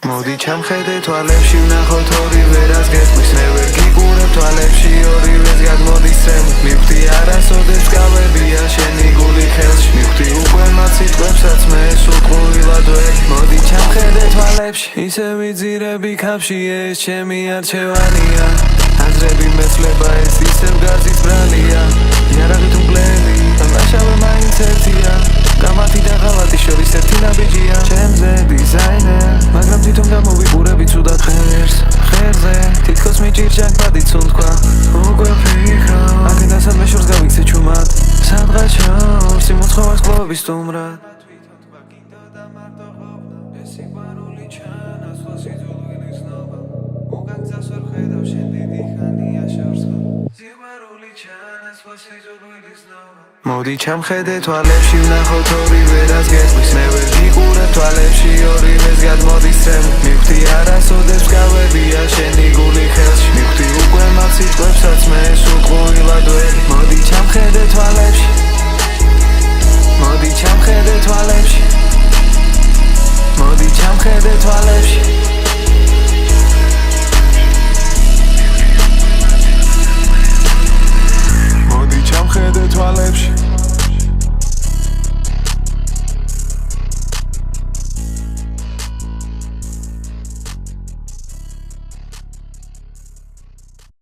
მოდი ჩამხედე თვალებში ვნახოთ ორივე რას გეტყვის ნევერ გიგურებ თვალებში ორივეს გადმოდის წემ მივხვდი არასოდეს გავებია შენი გული ხელში მივხვდი უკვე მათ სიტყვებსაც მე სულ ყვილად ვერ მოდი ჩამხედე თვალებში ისე ვიძირები ქაფში ეს ჩემი არჩევანია აზრები მეცლება ეს ისევ გაზის ბრალია იარაღით უგლელი დამაშავე მაინც ერთია გამათი და ღალატი შორის ერთი ნაბიჯია ჩემზე დიზაინერ მაგრამ თვითონ გამოვიყურები ცუდად ხერზე თითქოს მიჭირ ბადიც უთქვა უკვე ფიქრობ აქედან სადმე შორს გავიქცე ჩუმად სადღაც შორს სიმოცხოვას კლუბის სტუმრად თვითონ თქვა გინდოდა მარტო ყოფნა ეს სიყვარული ჩანასვლა სიძულვილის ნობა მოგაგზავს ვერ ხედავ შენ დიდი ხანია შორსხო სიყვარული ჩანასვლა სიძულვილის ნობა მოდი ჩამხედე თვალებში ვნახოთ ორივე რას გეტყვის ნევერ გიყურებ თვალებში ორივეს გადმოდის წემ მივხვდი არასოდეს გავებია შენი